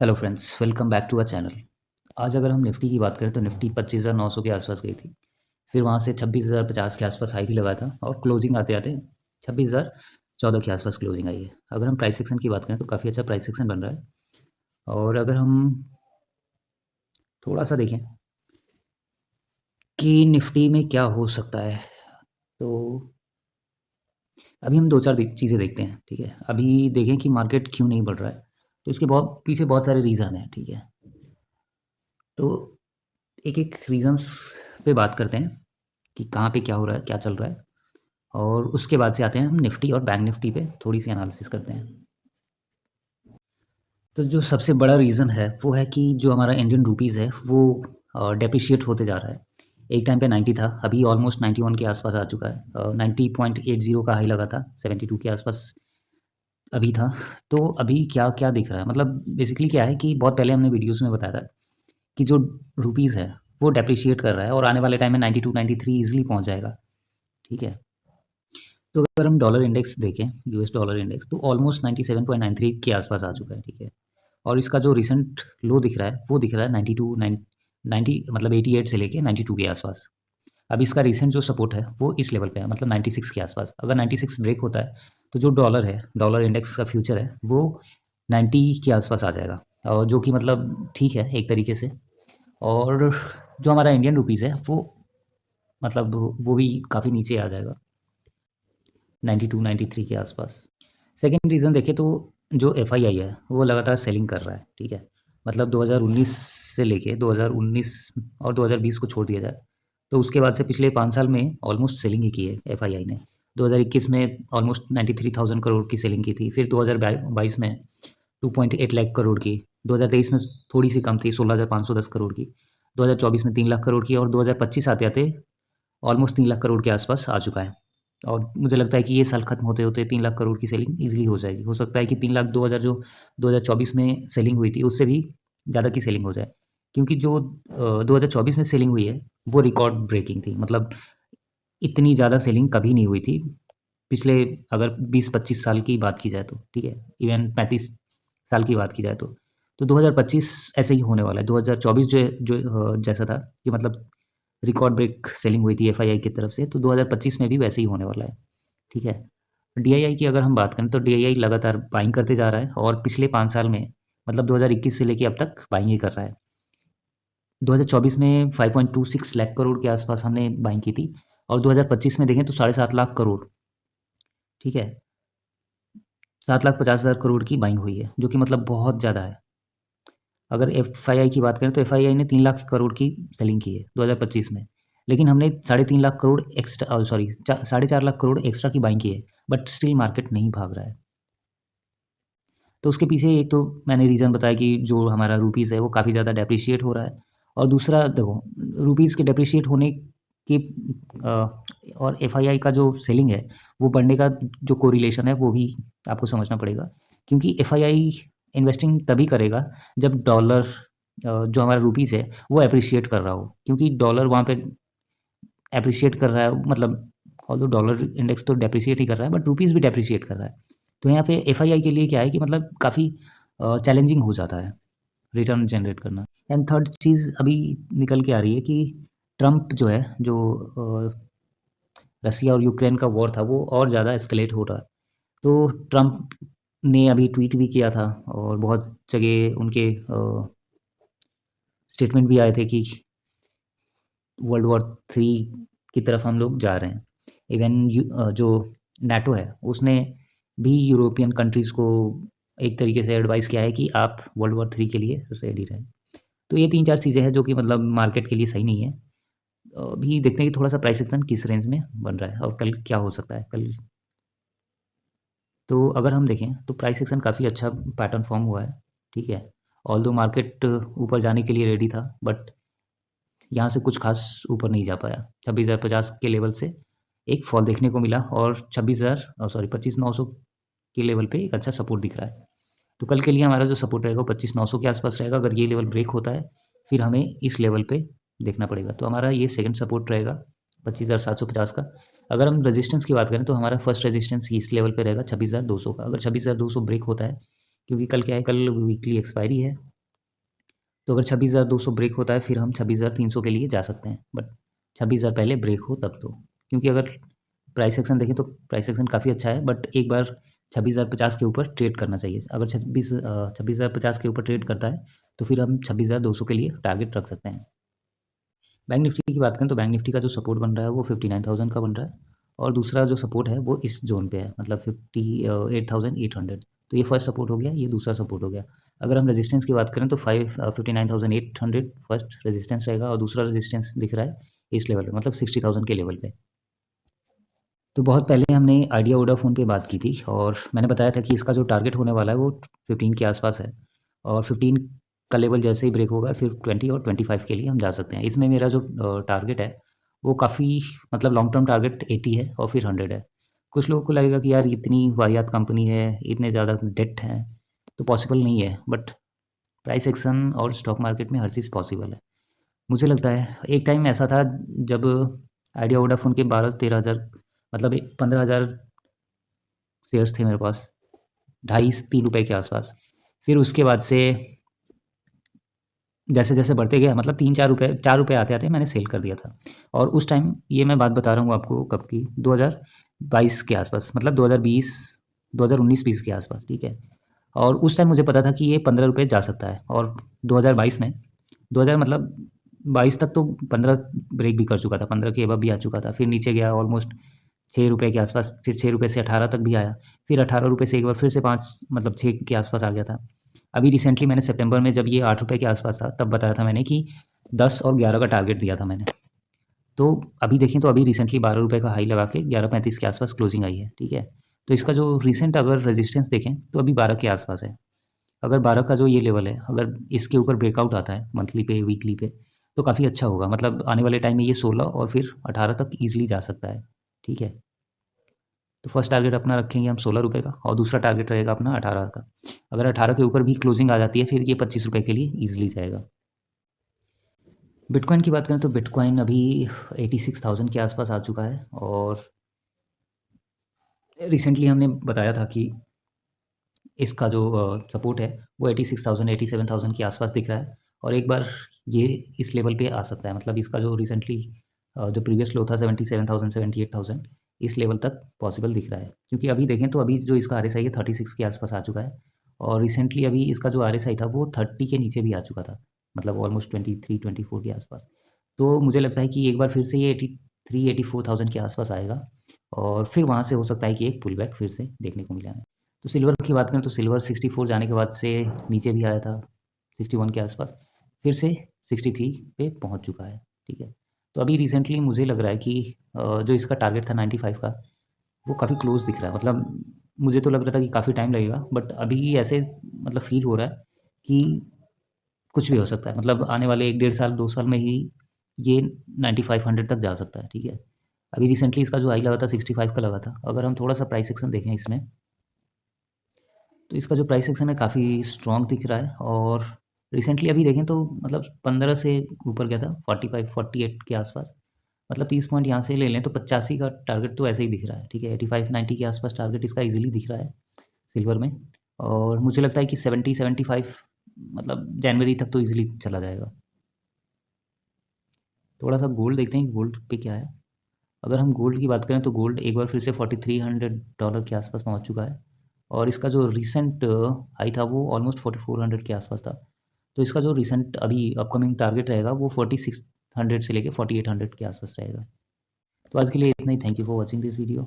Hello friends, welcome back to a channel. आज अगर हम निफ्टी की बात करें तो निफ्टी 25,900 के आसपास गई थी। फिर वहाँ से 26,050 के आसपास हाई भी लगा था और क्लोजिंग आते आते 26,014 के आसपास क्लोजिंग आई है। अगर हम प्राइस सेक्शन की बात करें तो काफ़ी अच्छा प्राइस सेक्शन बन रहा है। और अगर हम थोड़ा सा देखें कि निफ्टी में क्या हो सकता है, तो अभी हम दो चार चीज़ें देखते हैं। ठीक है, अभी देखें कि मार्केट क्यों नहीं बढ़ रहा है। तो इसके बहुत पीछे बहुत सारे रीज़न हैं। ठीक है, तो एक एक रीज़न्स पे बात करते हैं कि कहाँ पे क्या हो रहा है, क्या चल रहा है। और उसके बाद से आते हैं हम निफ्टी और बैंक निफ्टी पे थोड़ी सी एनालिसिस करते हैं। तो जो सबसे बड़ा रीज़न है वो है कि जो हमारा इंडियन रुपीज़ है वो डेप्रिशिएट होते जा रहा है। एक टाइम पे 90 था, अभी ऑलमोस्ट 91 के आसपास आ चुका है। 90.80 का हाई लगा था, 72 के आसपास अभी था। तो अभी क्या क्या दिख रहा है, मतलब बेसिकली क्या है कि बहुत पहले हमने वीडियोज़ में बताया था कि जो रुपीज़ है वो डेप्रिशिएट कर रहा है और आने वाले टाइम में 92 93 ईजिली पहुँच जाएगा। ठीक है, तो अगर हम डॉलर इंडेक्स देखें, यूएस डॉलर इंडेक्स, तो ऑलमोस्ट 97.93 के आसपास आ चुका है। ठीक है, और इसका जो रिसेंट लो दिख रहा है वो दिख रहा है 92 90 मतलब 88 से लेके 92 के आसपास। अब इसका रिसेंट जो सपोर्ट है वो इस लेवल पे है, मतलब 96 के आसपास। अगर 96 ब्रेक होता है तो जो डॉलर है, डॉलर इंडेक्स का फ्यूचर है, वो 90 के आसपास आ जाएगा, और जो कि मतलब ठीक है एक तरीके से। और जो हमारा इंडियन रुपीज़ है वो मतलब वो भी काफ़ी नीचे आ जाएगा, 92 93 के आसपास। सेकेंड रीज़न देखें तो जो एफआईआई है वो लगातार सेलिंग कर रहा है। ठीक है, मतलब 2019 से लेके 2019 और 2020 को छोड़ दिया जाए तो उसके बाद से पिछले 5 साल में ऑलमोस्ट सेलिंग ही की है एफआईआई ने। 2021 में ऑलमोस्ट 93,000 करोड़ की सेलिंग की थी, फिर 2022 में 2.8 लाख करोड़ की, 2023 में थोड़ी सी कम थी 16,510 करोड़ की, 2024 में 3 लाख करोड़ की, और 2025 आते आते ऑलमोस्ट 3 लाख करोड़ के आसपास आ चुका है। और मुझे लगता है कि ये साल खत्म होते होते 3 लाख करोड़ की सेलिंग ईजिली हो जाएगी। हो सकता है कि 3 लाख 2 हज़ार जो 2024 में सेलिंग हुई थी उससे भी ज़्यादा की सेलिंग हो जाए, क्योंकि जो 2024 में सेलिंग हुई है वो रिकॉर्ड ब्रेकिंग थी। मतलब इतनी ज़्यादा सेलिंग कभी नहीं हुई थी पिछले, अगर 20-25 साल की बात की जाए तो। ठीक है, इवन 35 साल की बात की जाए तो 2025 ऐसे ही होने वाला है। 2024 जो जैसा था कि मतलब रिकॉर्ड ब्रेक सेलिंग हुई थी एफआईआई की तरफ से, तो 2025 में भी वैसे ही होने वाला है। ठीक है, डीआईआई की अगर हम बात करें तो डीआईआई लगातार बाइंग करते जा रहा है, और पिछले 5 साल में मतलब 2021 से लेके अब तक बाइंग ही कर रहा है। 2024 में 5.26 लाख करोड़ के आसपास हमने बाइंग की थी, और 2025 में देखें तो 7.5 लाख करोड़। ठीक है, 7,50,000 करोड़ की बाइंग हुई है, जो कि मतलब बहुत ज़्यादा है। अगर एफआईआई की बात करें तो एफआईआई ने 3 लाख करोड़ की सेलिंग की है 2025 में, लेकिन हमने 3.5 lakh crore extra, sorry 4.5 lakh crore extra की बाइंग की है, बट स्टिल मार्केट नहीं भाग रहा है। तो उसके पीछे एक तो मैंने रीज़न बताया कि जो हमारा रुपीज़ है वो काफ़ी ज़्यादा डेप्रिशिएट हो रहा है, और दूसरा देखो, रुपीज़ के डेप्रिशिएट होने के और एफआईआई का जो सेलिंग है वो बढ़ने का जो कोरिलेशन है वो भी आपको समझना पड़ेगा। क्योंकि एफआईआई इन्वेस्टिंग तभी करेगा जब डॉलर, जो हमारा रुपीज़ है वो एप्रिशिएट कर रहा हो, क्योंकि डॉलर वहाँ पे एप्रिशिएट कर रहा है, मतलब ऑल्दो डॉलर इंडेक्स तो डेप्रिशिएट ही कर रहा है बट रुपीज़ भी डेप्रिशिएट कर रहा है। तो यहाँ पे एफआईआई के लिए क्या है कि मतलब काफ़ी चैलेंजिंग हो जाता है रिटर्न जनरेट करना। एंड थर्ड चीज़ अभी निकल के आ रही है कि ट्रम्प जो है, जो रसिया और यूक्रेन का वॉर था वो और ज़्यादा एस्केलेट हो रहा है। तो ट्रम्प ने अभी ट्वीट भी किया था, और बहुत जगह उनके स्टेटमेंट भी आए थे कि वर्ल्ड वॉर 3 की तरफ हम लोग जा रहे हैं। इवन जो नाटो है उसने भी यूरोपियन कंट्रीज़ को एक तरीके से एडवाइस किया है कि आप वर्ल्ड वॉर 3 के लिए रेडी रहें। तो ये 3-4 चीज़ें हैं जो कि मतलब मार्केट के लिए सही नहीं है। अभी देखते हैं कि थोड़ा-सा प्राइस एक्शन किस रेंज में बन रहा है और कल क्या हो सकता है। कल तो अगर हम देखें तो प्राइस एक्शन काफ़ी अच्छा पैटर्न फॉर्म हुआ है। ठीक है, ऑल्दो मार्केट ऊपर जाने के लिए रेडी था, बट यहाँ से कुछ खास ऊपर नहीं जा पाया। 26,050 के लेवल से एक फॉल देखने को मिला, और 25,900 के लेवल पे एक अच्छा सपोर्ट दिख रहा है। तो कल के लिए हमारा जो सपोर्ट रहेगा वो 25,900 के आसपास रहेगा। अगर ये लेवल ब्रेक होता है फिर हमें इस लेवल पे देखना पड़ेगा। तो हमारा ये सेकंड सपोर्ट रहेगा 25,750 का। अगर हम रेजिस्टेंस की बात करें तो हमारा फर्स्ट रेजिस्टेंस इस लेवल पे रहेगा 26,200 का। अगर 26,200 ब्रेक होता है, क्योंकि कल क्या है, कल वीकली एक्सपायरी है, तो अगर 26,200 ब्रेक होता है फिर हम 26,300 के लिए जा सकते हैं, बट 26,000 पहले ब्रेक हो तब तो। क्योंकि अगर प्राइस एक्शन देखें तो प्राइस एक्शन काफ़ी अच्छा है, बट एक बार 26,050 के ऊपर ट्रेड करना चाहिए। अगर 26,050 के ऊपर ट्रेड करता है तो फिर हम 26,200 के लिए टारगेट रख सकते हैं। बैंक निफ्टी की बात करें तो बैंक निफ्टी का जो सपोर्ट बन रहा है वो 59,000 का बन रहा है, और दूसरा जो सपोर्ट है वो इस जोन पे है, मतलब 58,800। तो ये फर्स्ट सपोर्ट हो गया, ये दूसरा सपोर्ट हो गया। अगर हम रेजिस्टेंस की बात करें तो 59,800 फर्स्ट रेजिस्टेंस रहेगा, और दूसरा रेजिस्टेंस दिख रहा है इस लेवल पे, मतलब 60,000 के लेवल पे। तो बहुत पहले हमने आइडिया वोडाफोन पे बात की थी, और मैंने बताया था कि इसका जो टारगेट होने वाला है वो 15 के आसपास है, और 15 का लेवल जैसे ही ब्रेक होगा फिर 20 और 25 के लिए हम जा सकते हैं। इसमें मेरा जो टारगेट है वो काफ़ी, मतलब लॉन्ग टर्म टारगेट 80 है और फिर 100 है। कुछ लोगों को लगेगा कि यार इतनी वाहियात कंपनी है, इतने ज़्यादा डेट हैं, तो पॉसिबल नहीं है, बट प्राइस एक्शन और स्टॉक मार्केट में हर चीज़ पॉसिबल है। मुझे लगता है एक टाइम ऐसा था जब आइडिया वोडाफोन के 12-13 हज़ार, मतलब 15 हज़ार शेयर्स थे मेरे पास, 2.5-3 रुपए के आसपास। फिर उसके बाद से जैसे जैसे बढ़ते गया, मतलब 3-4 रुपए, 4 रुपए आते आते मैंने सेल कर दिया था। और उस टाइम, ये मैं बात बता रहा हूँ आपको कब की, 2022 के आसपास, मतलब 2020, 2019-20 के आसपास, ठीक है। और उस टाइम मुझे पता था कि ये 15 रुपये जा सकता है, और 2022 में, 2000 मतलब 22 तक तो 15 ब्रेक भी कर चुका था, 15 के अबव भी आ चुका था। फिर नीचे गया ऑलमोस्ट 6 रुपये के आसपास, फिर 6 रुपये से 18 तक भी आया, फिर 18 रुपये से एक बार फिर से 5, मतलब 6 के आसपास आ गया था। अभी रिसेंटली मैंने सितंबर में, जब ये 8 रुपये के आसपास था, तब बताया था मैंने कि 10 और 11 का टारगेट दिया था मैंने। तो अभी देखें तो अभी रिसेंटली 12 रुपये का हाई लगा के 11.35 के आसपास क्लोजिंग आई है, ठीक है। तो इसका जो रिसेंट अगर रेजिस्टेंस देखें तो अभी 12 के आसपास है। अगर 12 का जो ये लेवल है, अगर इसके ऊपर ब्रेकआउट आता है मंथली पे, वीकली पे, तो काफ़ी अच्छा होगा। मतलब आने वाले टाइम में ये 16 और फिर 18 तक ईजिली जा सकता है, ठीक है। तो फर्स्ट टारगेट अपना रखेंगे हम 16 रुपये का, और दूसरा टारगेट रहेगा अपना 18 का। अगर 18 के ऊपर भी क्लोजिंग आ जाती है फिर ये 25 रुपये के लिए ईजिली जाएगा। बिटकॉइन की बात करें तो बिटकॉइन अभी 86,000 के आसपास आ चुका है, और रिसेंटली हमने बताया था कि इसका जो सपोर्ट है वो 86,000, 87,000 के आसपास दिख रहा है, और एक बार ये इस लेवल पे आ सकता है। मतलब इसका जो रिसेंटली जो प्रीवियस लो था 77,000, 78,000, इस लेवल तक पॉसिबल दिख रहा है। क्योंकि अभी देखें तो अभी जो इसका RSI है 36 के आसपास आ चुका है, और रिसेंटली अभी इसका जो RSI था वो 30 के नीचे भी आ चुका था, मतलब ऑलमोस्ट 23-24 के आसपास। तो मुझे लगता है कि एक बार फिर से ये 83-84,000 के आसपास आएगा, और फिर वहाँ से हो सकता है कि एक पुल बैक फिर से देखने को मिले हमें। तो सिल्वर की बात करें तो सिल्वर 64 जाने के बाद से नीचे भी आया था 61 के आसपास, फिर से 63 पे पहुंच चुका है, ठीक है। तो अभी रिसेंटली मुझे लग रहा है कि जो इसका टारगेट था 95 का, वो काफ़ी क्लोज दिख रहा है। मतलब मुझे तो लग रहा था कि काफ़ी टाइम लगेगा, बट अभी ऐसे मतलब फील हो रहा है कि कुछ भी हो सकता है। मतलब आने वाले 1-1.5 साल, 2 साल में ही ये 95-100 तक जा सकता है, ठीक है। अभी रिसेंटली इसका जो हाई लगा था 65 का लगा था। अगर हम थोड़ा सा प्राइस सेक्शन देखें इसमें, तो इसका जो प्राइस सेक्शन है काफ़ी स्ट्रॉन्ग दिख रहा है, और रिसेंटली अभी देखें तो मतलब 15 से ऊपर गया था, 45-48 के आसपास। मतलब 30 पॉइंट यहाँ से ले लें तो 85 का टारगेट तो ऐसे ही दिख रहा है, ठीक है। 85-90 के आसपास टारगेट इसका इजीली दिख रहा है सिल्वर में, और मुझे लगता है कि 70-75, मतलब जनवरी तक तो इजीली चला जाएगा। थोड़ा सा गोल्ड देखते हैं कि गोल्ड पे क्या है। अगर हम गोल्ड की बात करें तो गोल्ड एक बार फिर से $4,300 के आसपास पहुंच चुका है, और इसका जो रिसेंट हाई था वो ऑलमोस्ट 4,400 के आसपास था। तो इसका जो रिसेंट अभी अपकमिंग टारगेट रहेगा वो 4,600 से लेके 4,800 के आसपास रहेगा। तो आज के लिए इतना ही। Thank you for watching this video.